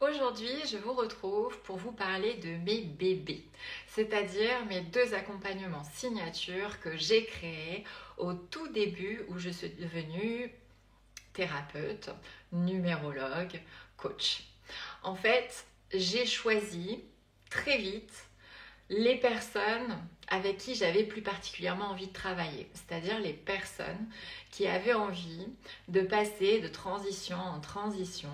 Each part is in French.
Aujourd'hui, je vous retrouve pour vous parler de mes bébés, c'est-à-dire mes deux accompagnements signature que j'ai créés au tout début où je suis devenue thérapeute, numérologue, coach. En fait, j'ai choisi très vite les personnes avec qui j'avais plus particulièrement envie de travailler, c'est-à-dire les personnes qui avaient envie de passer de transition en transition,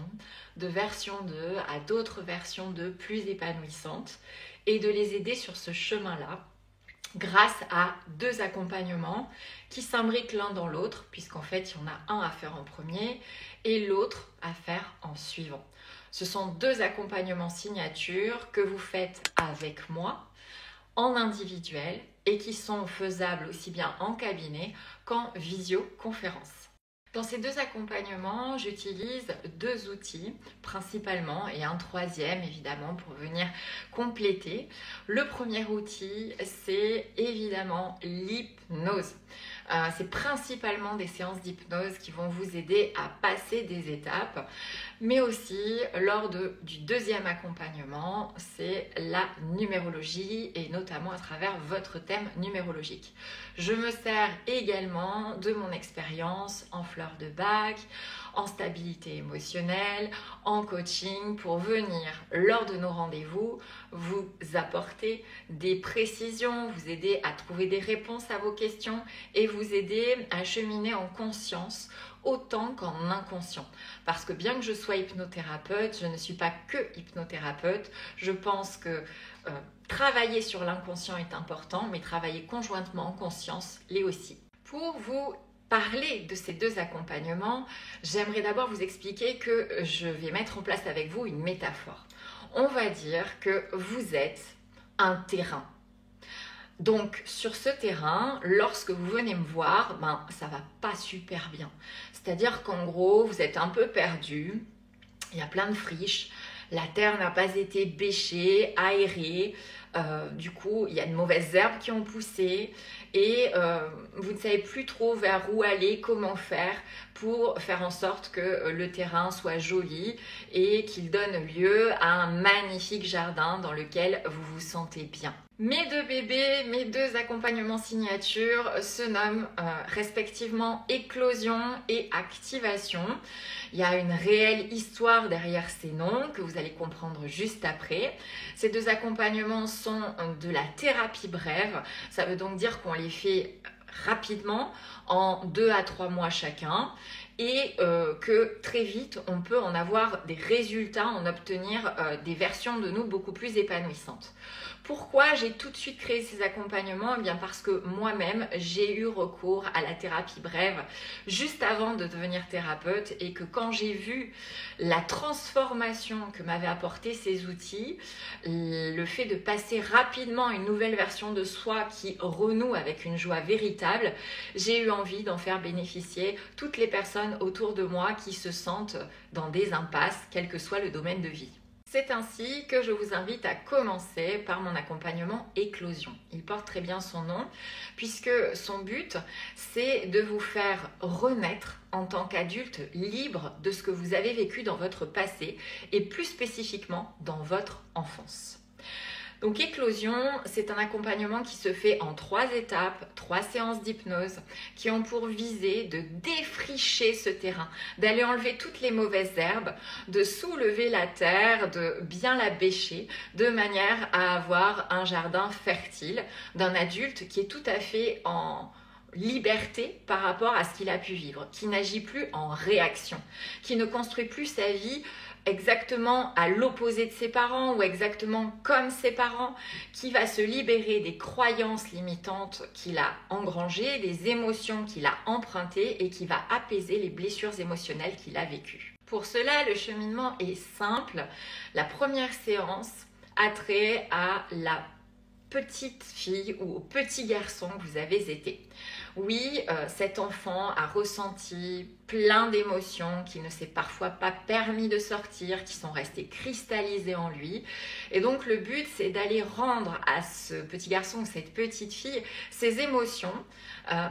de version 2 à d'autres versions 2 plus épanouissantes et de les aider sur ce chemin-là grâce à deux accompagnements qui s'imbriquent l'un dans l'autre, puisqu'en fait, il y en a un à faire en premier et l'autre à faire en suivant. Ce sont deux accompagnements signature que vous faites avec moi en individuel et qui sont faisables aussi bien en cabinet qu'en visioconférence. Dans ces deux accompagnements, j'utilise deux outils principalement et un troisième évidemment pour venir compléter. Le premier outil, c'est évidemment l'hypnose. C'est principalement des séances d'hypnose qui vont vous aider à passer des étapes, mais aussi lors du deuxième accompagnement, c'est la numérologie et notamment à travers votre thème numérologique. Je me sers également de mon expérience en fleurs de bac, en stabilité émotionnelle, en coaching pour venir lors de nos rendez-vous vous apporter des précisions, vous aider à trouver des réponses à vos questions et vous aider à cheminer en conscience autant qu'en inconscient. Parce que bien que je sois hypnothérapeute, je ne suis pas que hypnothérapeute. Je pense que travailler sur l'inconscient est important, mais travailler conjointement en conscience l'est aussi. Pour vous parler de ces deux accompagnements, j'aimerais d'abord vous expliquer que je vais mettre en place avec vous une métaphore. On va dire que vous êtes un terrain. Donc sur ce terrain, lorsque vous venez me voir, ça va pas super bien. C'est-à-dire qu'en gros, vous êtes un peu perdu, il y a plein de friches, la terre n'a pas été bêchée, aérée, du coup il y a de mauvaises herbes qui ont poussé et vous ne savez plus trop vers où aller, comment faire pour faire en sorte que le terrain soit joli et qu'il donne lieu à un magnifique jardin dans lequel vous vous sentez bien. Mes deux bébés, mes deux accompagnements signature se nomment respectivement éclosion et activation. Il y a une réelle histoire derrière ces noms que vous allez comprendre juste après. Ces deux accompagnements sont de la thérapie brève. Ça veut donc dire qu'on les fait rapidement en 2 à 3 mois chacun et que très vite on peut en avoir des résultats, en obtenir des versions de nous beaucoup plus épanouissantes. Pourquoi j'ai tout de suite créé ces accompagnements? Eh bien parce que moi-même j'ai eu recours à la thérapie brève juste avant de devenir thérapeute et que quand j'ai vu la transformation que m'avaient apporté ces outils, le fait de passer rapidement à une nouvelle version de soi qui renoue avec une joie véritable, j'ai eu envie d'en faire bénéficier toutes les personnes autour de moi qui se sentent dans des impasses, quel que soit le domaine de vie. C'est ainsi que je vous invite à commencer par mon accompagnement éclosion. Il porte très bien son nom puisque son but, c'est de vous faire renaître en tant qu'adulte libre de ce que vous avez vécu dans votre passé et plus spécifiquement dans votre enfance. Donc éclosion, c'est un accompagnement qui se fait en 3 étapes, 3 séances d'hypnose qui ont pour visée de défricher ce terrain, d'aller enlever toutes les mauvaises herbes, de soulever la terre, de bien la bêcher, de manière à avoir un jardin fertile d'un adulte qui est tout à fait en liberté par rapport à ce qu'il a pu vivre, qui n'agit plus en réaction, qui ne construit plus sa vie exactement à l'opposé de ses parents ou exactement comme ses parents, qui va se libérer des croyances limitantes qu'il a engrangées, des émotions qu'il a empruntées et qui va apaiser les blessures émotionnelles qu'il a vécues. Pour cela, le cheminement est simple. La première séance a trait à la petite fille ou au petit garçon que vous avez été. Oui, cet enfant a ressenti plein d'émotions qu'il ne s'est parfois pas permis de sortir, qui sont restées cristallisées en lui. Et donc le but, c'est d'aller rendre à ce petit garçon ou cette petite fille ces émotions,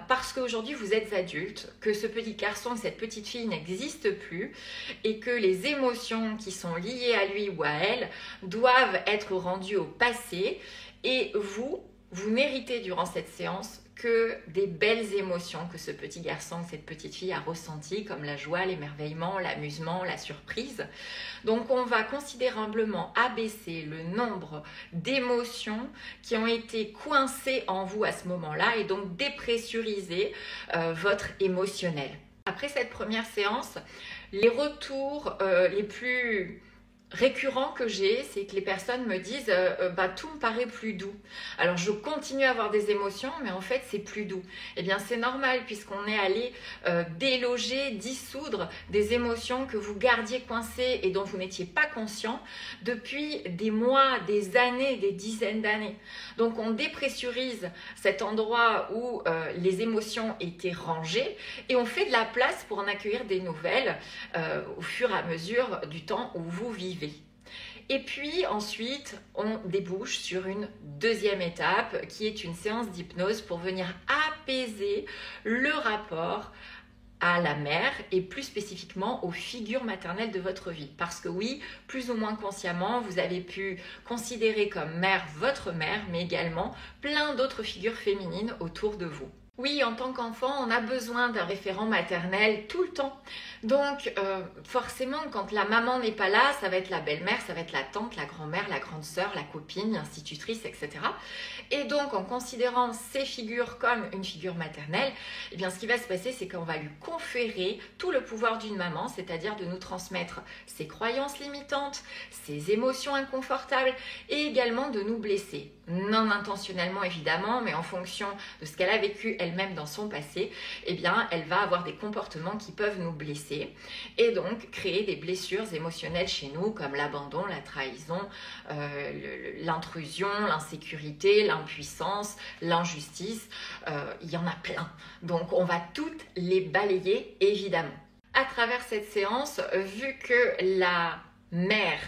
parce qu'aujourd'hui vous êtes adulte, que ce petit garçon ou cette petite fille n'existe plus, et que les émotions qui sont liées à lui ou à elle doivent être rendues au passé, et vous n'héritez durant cette séance que des belles émotions que ce petit garçon ou cette petite fille a ressenties, comme la joie, l'émerveillement, l'amusement, la surprise. Donc on va considérablement abaisser le nombre d'émotions qui ont été coincées en vous à ce moment-là, et donc dépressuriser votre émotionnel. Après cette première séance, les retours les plus récurrent que j'ai, c'est que les personnes me disent tout me paraît plus doux. Alors je continue à avoir des émotions, mais en fait c'est plus doux. Eh bien c'est normal, puisqu'on est allé déloger, dissoudre des émotions que vous gardiez coincées et dont vous n'étiez pas conscient depuis des mois, des années, des dizaines d'années. Donc on dépressurise cet endroit où les émotions étaient rangées, et on fait de la place pour en accueillir des nouvelles au fur et à mesure du temps où vous vivez. Et puis ensuite, on débouche sur une deuxième étape qui est une séance d'hypnose pour venir apaiser le rapport à la mère, et plus spécifiquement aux figures maternelles de votre vie. Parce que oui, plus ou moins consciemment, vous avez pu considérer comme mère votre mère, mais également plein d'autres figures féminines autour de vous. Oui, en tant qu'enfant, on a besoin d'un référent maternel tout le temps. Donc, forcément, quand la maman n'est pas là, ça va être la belle-mère, ça va être la tante, la grand-mère, la grande sœur, la copine, l'institutrice, etc. Et donc, en considérant ces figures comme une figure maternelle, eh bien, ce qui va se passer, c'est qu'on va lui conférer tout le pouvoir d'une maman, c'est-à-dire de nous transmettre ses croyances limitantes, ses émotions inconfortables, et également de nous blesser. Non intentionnellement, évidemment, mais en fonction de ce qu'elle a vécu elle-même dans son passé, eh bien, elle va avoir des comportements qui peuvent nous blesser, et donc créer des blessures émotionnelles chez nous, comme l'abandon, la trahison, l'intrusion, l'insécurité, l'impuissance, l'injustice. Il y en a plein. Donc, on va toutes les balayer, évidemment. À travers cette séance, vu que la mère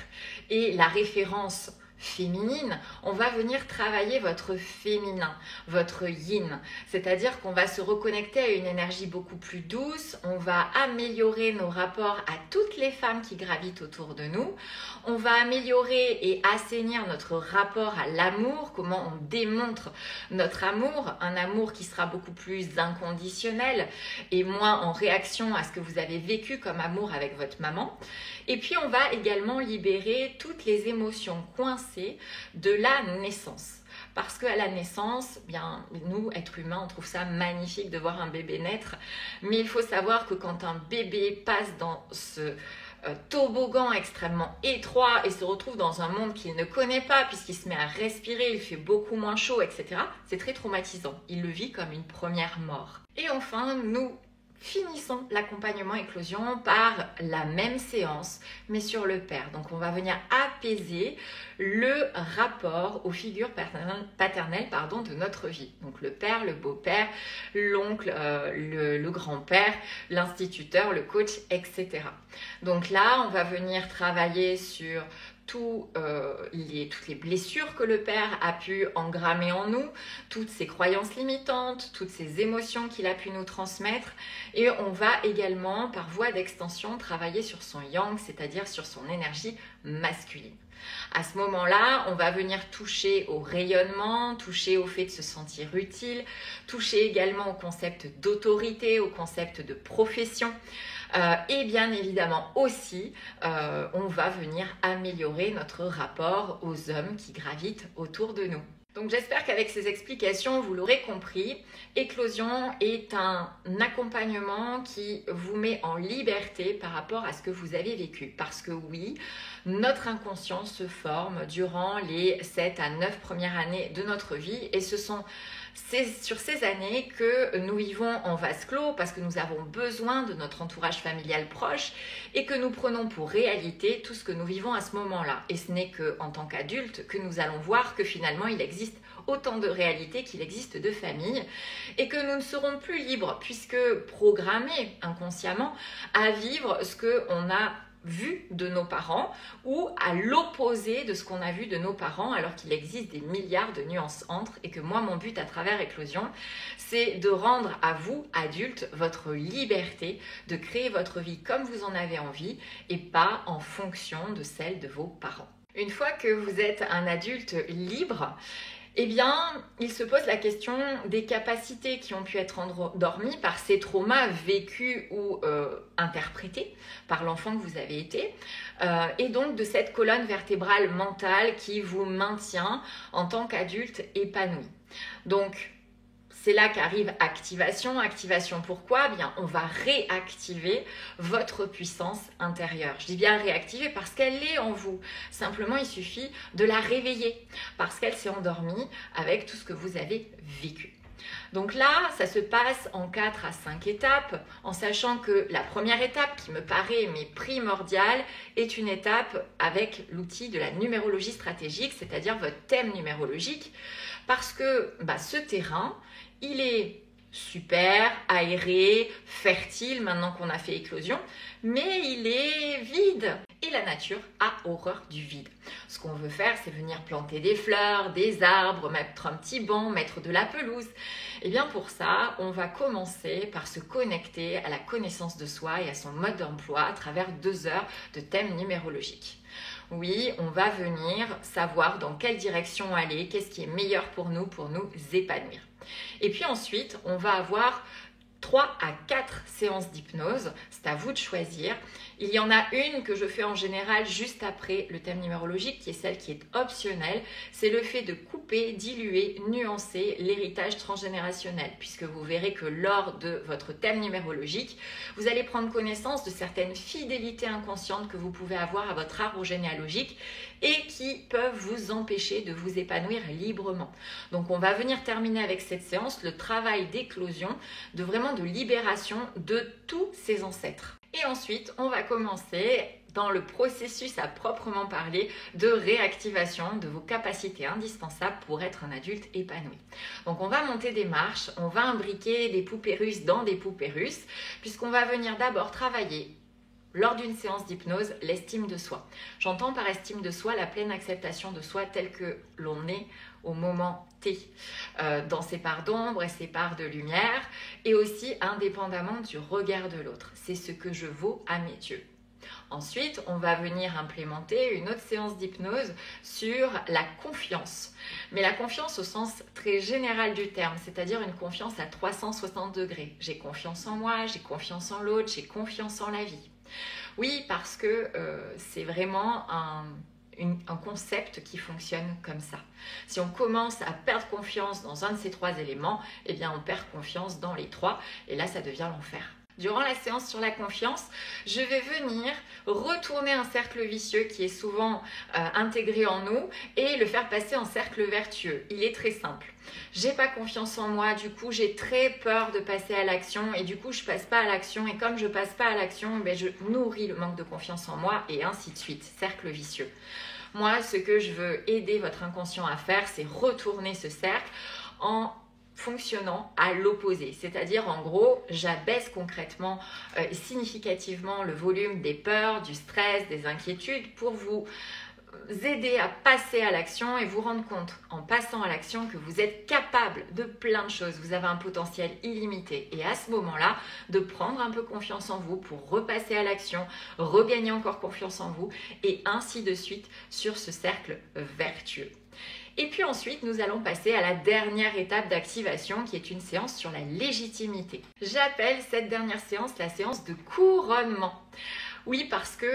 est la référence féminine, on va venir travailler votre féminin, votre yin, c'est-à-dire qu'on va se reconnecter à une énergie beaucoup plus douce, on va améliorer nos rapports à toutes les femmes qui gravitent autour de nous, on va améliorer et assainir notre rapport à l'amour, comment on démontre notre amour, un amour qui sera beaucoup plus inconditionnel et moins en réaction à ce que vous avez vécu comme amour avec votre maman. Et puis on va également libérer toutes les émotions coincées de la naissance. Parce qu'à la naissance, bien, nous, êtres humains, on trouve ça magnifique de voir un bébé naître. Mais il faut savoir que quand un bébé passe dans ce toboggan extrêmement étroit et se retrouve dans un monde qu'il ne connaît pas, puisqu'il se met à respirer, il fait beaucoup moins chaud, etc., c'est très traumatisant. Il le vit comme une première mort. Et enfin, nous finissons l'accompagnement éclosion par la même séance, mais sur le père. Donc on va venir apaiser le rapport aux figures paternelles de notre vie. Donc le père, le beau-père, l'oncle, le grand-père, l'instituteur, le coach, etc. Donc là, on va venir travailler sur toutes les blessures que le père a pu engrammer en nous, toutes ses croyances limitantes, toutes ces émotions qu'il a pu nous transmettre, et on va également par voie d'extension travailler sur son yang, c'est-à-dire sur son énergie masculine. À ce moment-là, on va venir toucher au rayonnement, toucher au fait de se sentir utile, toucher également au concept d'autorité, au concept de profession. Et bien évidemment aussi, on va venir améliorer notre rapport aux hommes qui gravitent autour de nous. Donc j'espère qu'avec ces explications, vous l'aurez compris, Éclosion est un accompagnement qui vous met en liberté par rapport à ce que vous avez vécu. Parce que oui, notre inconscient se forme durant les 7 à 9 premières années de notre vie, et ce sont sur ces années que nous vivons en vase clos, parce que nous avons besoin de notre entourage familial proche et que nous prenons pour réalité tout ce que nous vivons à ce moment-là. Et ce n'est qu'en tant qu'adultes que nous allons voir que finalement il existe autant de réalités qu'il existe de familles et que nous ne serons plus libres puisque programmés inconsciemment à vivre ce qu'on a vu de nos parents ou à l'opposé de ce qu'on a vu de nos parents alors qu'il existe des milliards de nuances entre et que moi mon but à travers Éclosion c'est de rendre à vous adultes votre liberté de créer votre vie comme vous en avez envie et pas en fonction de celle de vos parents. Une fois que vous êtes un adulte libre, eh bien, il se pose la question des capacités qui ont pu être endormies par ces traumas vécus ou interprétés par l'enfant que vous avez été, et donc de cette colonne vertébrale mentale qui vous maintient en tant qu'adulte épanoui. Donc, c'est là qu'arrive activation. Activation pourquoi ? Bien, on va réactiver votre puissance intérieure. Je dis bien réactiver parce qu'elle est en vous. Simplement, il suffit de la réveiller parce qu'elle s'est endormie avec tout ce que vous avez vécu. Donc là, ça se passe en 4 à 5 étapes, en sachant que la première étape, qui me paraît mais primordiale, est une étape avec l'outil de la numérologie stratégique, c'est-à-dire votre thème numérologique, parce que ce terrain, il est super, aéré, fertile maintenant qu'on a fait éclosion, mais il est vide. Et la nature a horreur du vide. Ce qu'on veut faire, c'est venir planter des fleurs, des arbres, mettre un petit banc, mettre de la pelouse. Et bien pour ça, on va commencer par se connecter à la connaissance de soi et à son mode d'emploi à travers 2 heures de thème numérologique. Oui, on va venir savoir dans quelle direction aller, qu'est-ce qui est meilleur pour nous épanouir. Et puis ensuite, on va avoir 3 à 4 séances d'hypnose, c'est à vous de choisir. Il y en a une que je fais en général juste après le thème numérologique, qui est celle qui est optionnelle. C'est le fait de couper, diluer, nuancer l'héritage transgénérationnel, puisque vous verrez que lors de votre thème numérologique, vous allez prendre connaissance de certaines fidélités inconscientes que vous pouvez avoir à votre arbre généalogique et qui peuvent vous empêcher de vous épanouir librement. Donc on va venir terminer avec cette séance le travail d'éclosion, de libération de tous ces ancêtres. Et ensuite, on va commencer dans le processus à proprement parler de réactivation de vos capacités indispensables pour être un adulte épanoui. Donc on va monter des marches, on va imbriquer des poupées russes dans des poupées russes, puisqu'on va venir d'abord travailler lors d'une séance d'hypnose, l'estime de soi. J'entends par estime de soi la pleine acceptation de soi telle que l'on est au moment T, dans ses parts d'ombre et ses parts de lumière, et aussi indépendamment du regard de l'autre. C'est ce que je vaux à mes yeux. Ensuite, on va venir implémenter une autre séance d'hypnose sur la confiance. Mais la confiance au sens très général du terme, c'est-à-dire une confiance à 360 degrés. J'ai confiance en moi, j'ai confiance en l'autre, j'ai confiance en la vie. Oui, parce que c'est vraiment un concept qui fonctionne comme ça. Si on commence à perdre confiance dans un de ces 3 éléments, eh bien on perd confiance dans les 3 et là ça devient l'enfer. Durant la séance sur la confiance, je vais venir retourner un cercle vicieux qui est souvent intégré en nous et le faire passer en cercle vertueux. Il est très simple. J'ai pas confiance en moi, du coup j'ai très peur de passer à l'action et du coup je passe pas à l'action et comme je passe pas à l'action, je nourris le manque de confiance en moi et ainsi de suite. Cercle vicieux. Moi, ce que je veux aider votre inconscient à faire, c'est retourner ce cercle en fonctionnant à l'opposé, c'est-à-dire en gros j'abaisse concrètement et significativement le volume des peurs, du stress, des inquiétudes pour vous aider à passer à l'action et vous rendre compte en passant à l'action que vous êtes capable de plein de choses, vous avez un potentiel illimité et à ce moment-là de prendre un peu confiance en vous pour repasser à l'action, regagner encore confiance en vous et ainsi de suite sur ce cercle vertueux. Et puis ensuite, nous allons passer à la dernière étape d'activation qui est une séance sur la légitimité. J'appelle cette dernière séance la séance de couronnement. Oui, parce que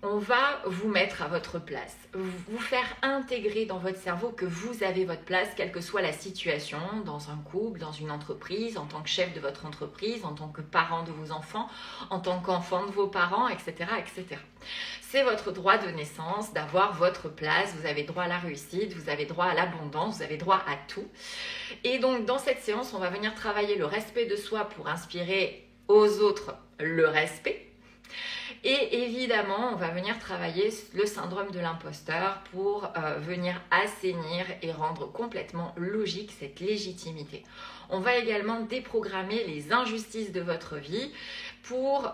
on va vous mettre à votre place, vous faire intégrer dans votre cerveau que vous avez votre place, quelle que soit la situation, dans un couple, dans une entreprise, en tant que chef de votre entreprise, en tant que parent de vos enfants, en tant qu'enfant de vos parents, etc., etc. C'est votre droit de naissance d'avoir votre place, vous avez droit à la réussite, vous avez droit à l'abondance, vous avez droit à tout. Et donc dans cette séance, on va venir travailler le respect de soi pour inspirer aux autres le respect. Et évidemment, on va venir travailler le syndrome de l'imposteur pour venir assainir et rendre complètement logique cette légitimité. On va également déprogrammer les injustices de votre vie pour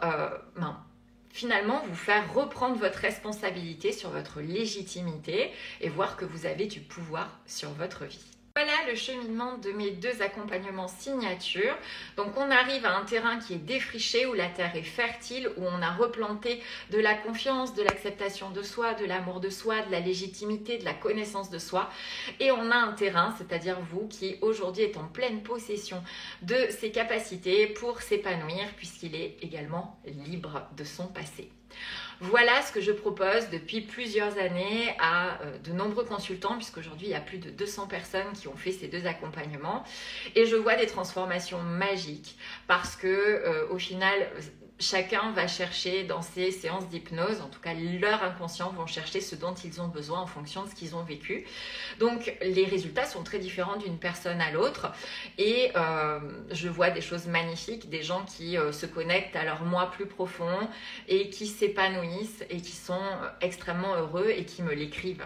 finalement vous faire reprendre votre responsabilité sur votre légitimité et voir que vous avez du pouvoir sur votre vie. Voilà le cheminement de mes 2 accompagnements signature. Donc on arrive à un terrain qui est défriché, où la terre est fertile, où on a replanté de la confiance, de l'acceptation de soi, de l'amour de soi, de la légitimité, de la connaissance de soi. Et on a un terrain, c'est-à-dire vous, qui aujourd'hui est en pleine possession de ses capacités pour s'épanouir, puisqu'il est également libre de son passé. Voilà ce que je propose depuis plusieurs années à de nombreux consultants, puisqu'aujourd'hui il y a plus de 200 personnes qui ont fait ces 2 accompagnements, et je vois des transformations magiques parce que au final chacun va chercher dans ces séances d'hypnose, en tout cas leur inconscient vont chercher ce dont ils ont besoin en fonction de ce qu'ils ont vécu. Donc les résultats sont très différents d'une personne à l'autre, et je vois des choses magnifiques, des gens qui se connectent à leur moi plus profond et qui s'épanouissent et qui sont extrêmement heureux et qui me l'écrivent.